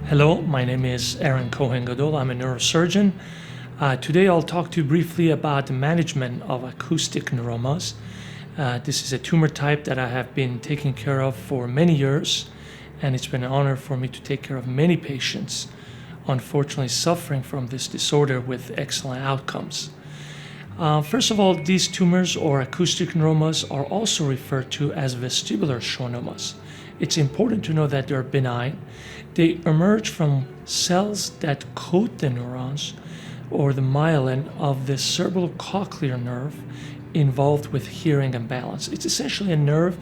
Hello, my name is Cohen-Gadol. I'm a neurosurgeon. Today I'll talk to you briefly about the management of acoustic neuromas. This is a tumor type that I have been taking care of for many years, and it's been an honor for me to take care of many patients, unfortunately suffering from this disorder with excellent outcomes. First of all, these tumors or acoustic neuromas are also referred to as vestibular schwannomas. It's important to know that they're benign. They emerge from cells that coat the neurons or the myelin of the cerebrocochlear nerve involved with hearing and balance. It's essentially a nerve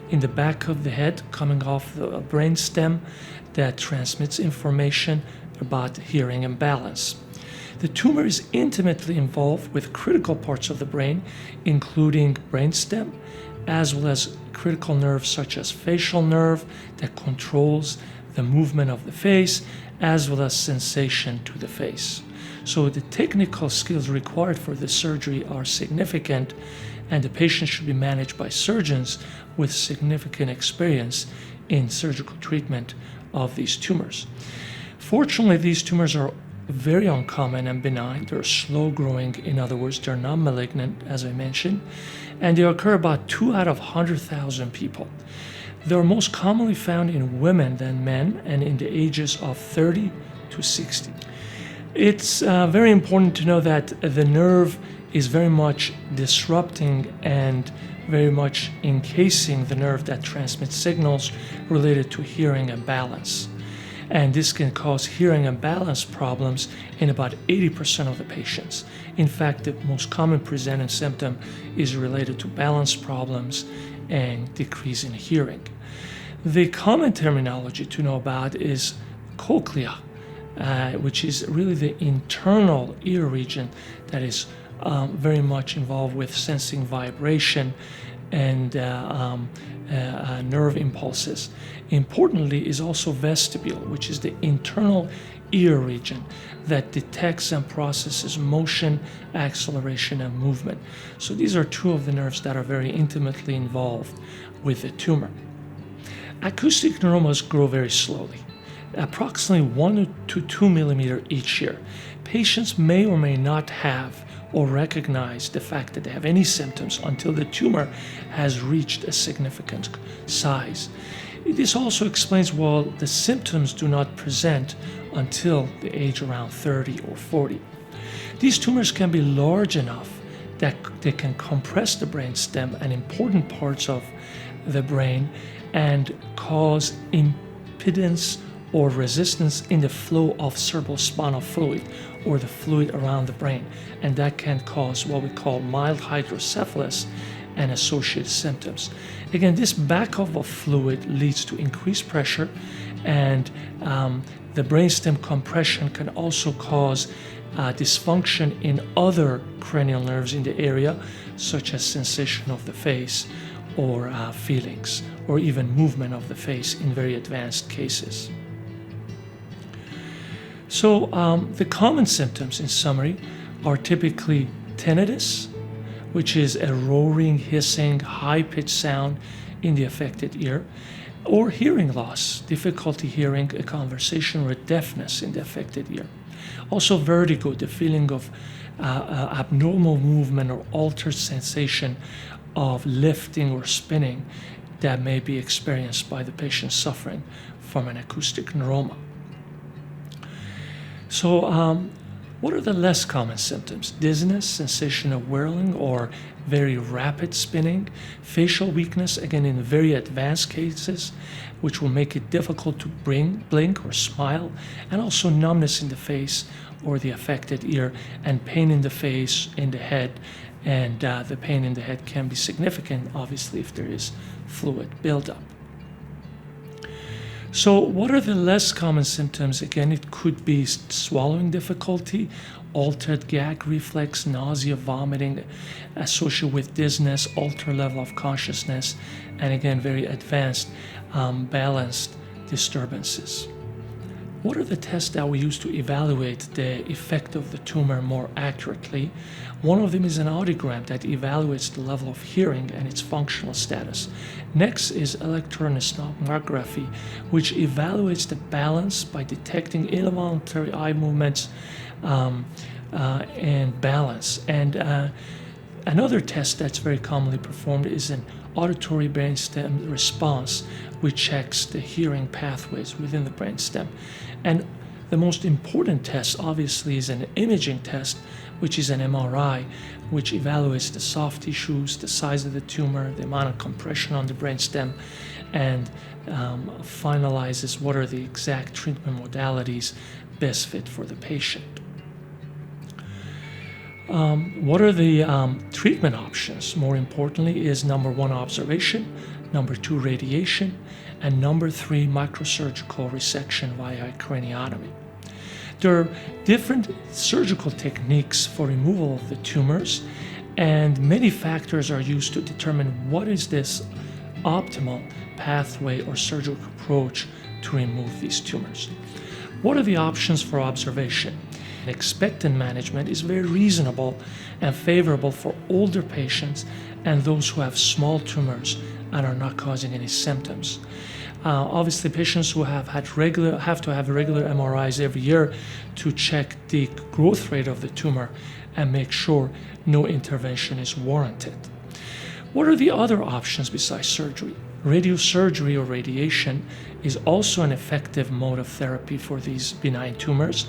in the back of the head coming off the brain stem that transmits information about hearing and balance. The tumor is intimately involved with critical parts of the brain, including brainstem, as well as critical nerves such as facial nerve that controls the movement of the face, as well as sensation to the face. So the technical skills required for this surgery are significant, and the patient should be managed by surgeons with significant experience in surgical treatment of these tumors. Fortunately, these tumors are very uncommon and benign. They're slow growing, in other words, they're non-malignant, as I mentioned, and they occur about 2 out of 100,000 people. They're most commonly found in women than men and in the ages of 30 to 60. It's very important to know that the nerve is very much disrupting and very much encasing the nerve that transmits signals related to hearing and balance. And this can cause hearing and balance problems in about 80% of the patients. In fact, the most common presenting symptom is related to balance problems and decrease in hearing. The common terminology to know about is cochlea, which is really the internal ear region that is very much involved with sensing vibration and nerve impulses. Importantly is also vestibule, which is the internal ear region that detects and processes motion, acceleration, and movement. So these are two of the nerves that are very intimately involved with the tumor. Acoustic neuromas grow very slowly, approximately 1 to 2 millimeter each year. Patients may or may not have or recognize the fact that they have any symptoms until the tumor has reached a significant size. This also explains why the symptoms do not present until the age around 30 or 40. These tumors can be large enough that they can compress the brainstem and important parts of the brain and cause impedance or resistance in the flow of cerebrospinal fluid or the fluid around the brain, and that can cause what we call mild hydrocephalus and associated symptoms. Again, this backup of fluid leads to increased pressure, and the brainstem compression can also cause dysfunction in other cranial nerves in the area, such as sensation of the face or feelings, or even movement of the face in very advanced cases. So the common symptoms in summary are typically tinnitus, which is a roaring, hissing, high-pitched sound in the affected ear, or hearing loss, difficulty hearing a conversation, or deafness in the affected ear. Also vertigo, the feeling of abnormal movement or altered sensation of lifting or spinning that may be experienced by the patient suffering from an acoustic neuroma. So what are the less common symptoms? Dizziness, sensation of whirling or very rapid spinning, facial weakness, again in very advanced cases, which will make it difficult to blink or smile, and also numbness in the face or the affected ear, and pain in the face, in the head, and the pain in the head can be significant, obviously, if there is fluid buildup. So what are the less common symptoms? Again, it could be swallowing difficulty, altered gag reflex, nausea, vomiting, associated with dizziness, altered level of consciousness, and again, very advanced balanced disturbances. What are the tests that we use to evaluate the effect of the tumor more accurately? One of them is an audiogram that evaluates the level of hearing and its functional status. Next is electronystagmography, which evaluates the balance by detecting involuntary eye movements and balance. And another test that's very commonly performed is an auditory brainstem response, which checks the hearing pathways within the brainstem. And the most important test, obviously, is an imaging test, which is an MRI, which evaluates the soft tissues, the size of the tumor, the amount of compression on the brainstem, and finalizes what are the exact treatment modalities best fit for the patient. What are the treatment options? More importantly is number 1, observation, number 2, radiation, and number 3, microsurgical resection via craniotomy. There are different surgical techniques for removal of the tumors, and many factors are used to determine what is this optimal pathway or surgical approach to remove these tumors. What are the options for observation? Expectant management is very reasonable and favorable for older patients and those who have small tumors and are not causing any symptoms. Obviously, patients who have to have regular MRIs every year to check the growth rate of the tumor and make sure no intervention is warranted. What are the other options besides surgery? Radiosurgery or radiation is also an effective mode of therapy for these benign tumors.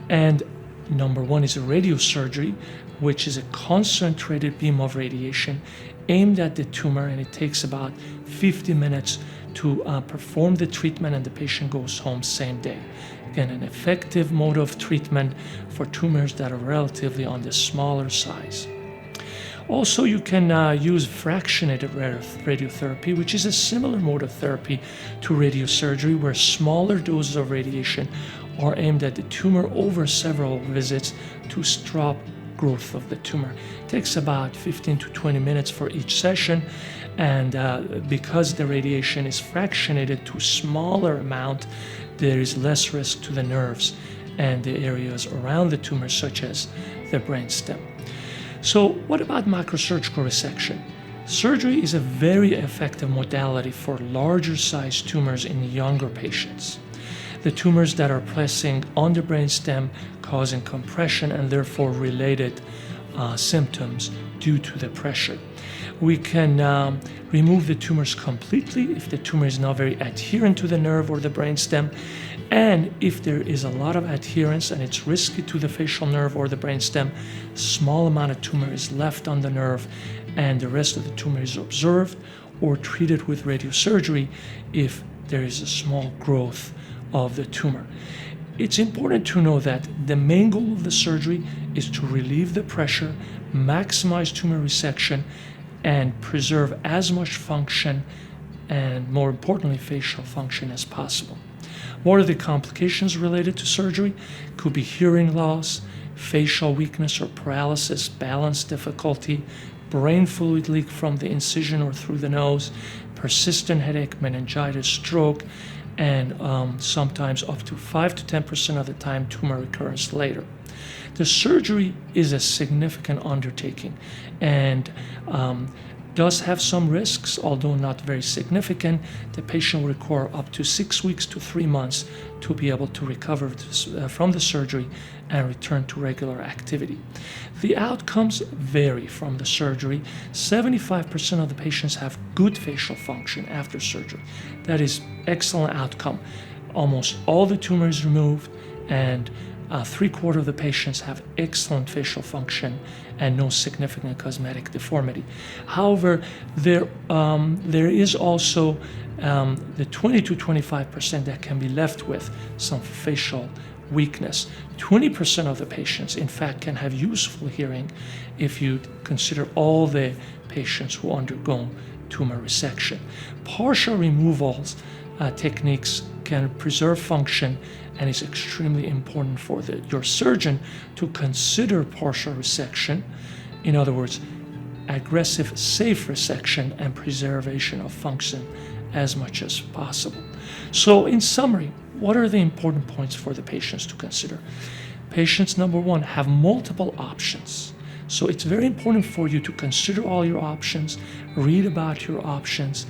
And number 1 is a radiosurgery, which is a concentrated beam of radiation aimed at the tumor, and it takes about 50 minutes to perform the treatment, and the patient goes home same day. Again, an effective mode of treatment for tumors that are relatively on the smaller size. Also, you can use fractionated radiotherapy, which is a similar mode of therapy to radiosurgery, where smaller doses of radiation are aimed at the tumor over several visits to stop growth of the tumor. It takes about 15 to 20 minutes for each session, and because the radiation is fractionated to smaller amount, there is less risk to the nerves and the areas around the tumor, such as the brainstem. So what about microsurgical resection? Surgery is a very effective modality for larger sized tumors in younger patients. The tumors that are pressing on the brainstem, causing compression and therefore related symptoms due to the pressure. We can remove the tumors completely if the tumor is not very adherent to the nerve or the brainstem, and if there is a lot of adherence and it's risky to the facial nerve or the brainstem, small amount of tumor is left on the nerve and the rest of the tumor is observed or treated with radiosurgery if there is a small growth of the tumor. It's important to know that the main goal of the surgery is to relieve the pressure, maximize tumor resection, and preserve as much function and, more importantly, facial function as possible. What are the complications related to surgery? Could be hearing loss, facial weakness or paralysis, balance difficulty, brain fluid leak from the incision or through the nose, persistent headache, meningitis, stroke, and sometimes up to 5 to 10% of the time tumor recurrence later. The surgery is a significant undertaking and does have some risks, although not very significant. The patient will require up to 6 weeks to 3 months to be able to recover from the surgery and return to regular activity. The outcomes vary from the surgery. 75% of the patients have good facial function after surgery. That is excellent outcome. Almost all the tumor is removed, and 3/4 of the patients have excellent facial function and no significant cosmetic deformity. However, there is also the 20 to 25% that can be left with some facial weakness. 20% of the patients, in fact, can have useful hearing if you consider all the patients who undergo tumor resection. Partial removals techniques can preserve function, and it's extremely important for your surgeon to consider partial resection. In other words, aggressive, safe resection and preservation of function as much as possible. So in summary, what are the important points for the patients to consider? Patients, number one, have multiple options. So it's very important for you to consider all your options, read about your options,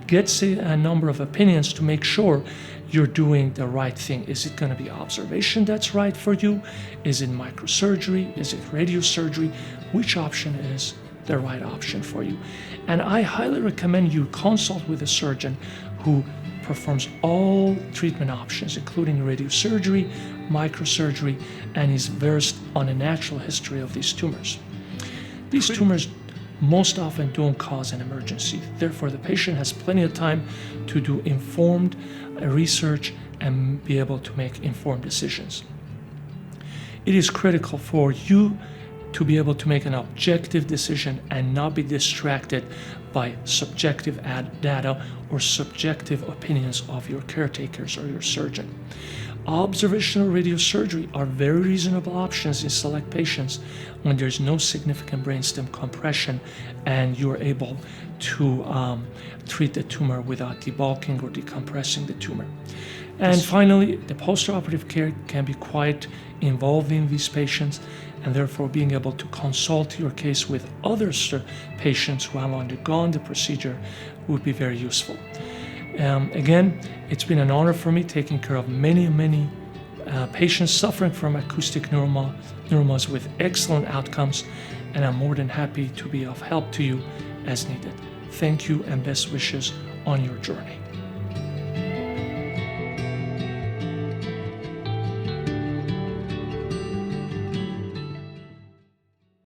get a number of opinions to make sure you're doing the right thing. Is it going to be observation that's right for you? Is it microsurgery? Is it radiosurgery? Which option is the right option for you? And I highly recommend you consult with a surgeon who performs all treatment options, including radiosurgery, microsurgery, and is versed on a natural history of these tumors. These tumors most often don't cause an emergency. Therefore, the patient has plenty of time to do informed research and be able to make informed decisions. It is critical for you to be able to make an objective decision and not be distracted by subjective data or subjective opinions of your caretakers or your surgeon. Observational radiosurgery are very reasonable options in select patients when there's no significant brainstem compression and you're able to treat the tumor without debulking or decompressing the tumor. And finally, the postoperative care can be quite involved in these patients, and therefore being able to consult your case with other patients who have undergone the procedure would be very useful. Again, it's been an honor for me taking care of many patients suffering from acoustic neuromas with excellent outcomes, and I'm more than happy to be of help to you as needed. Thank you and best wishes on your journey.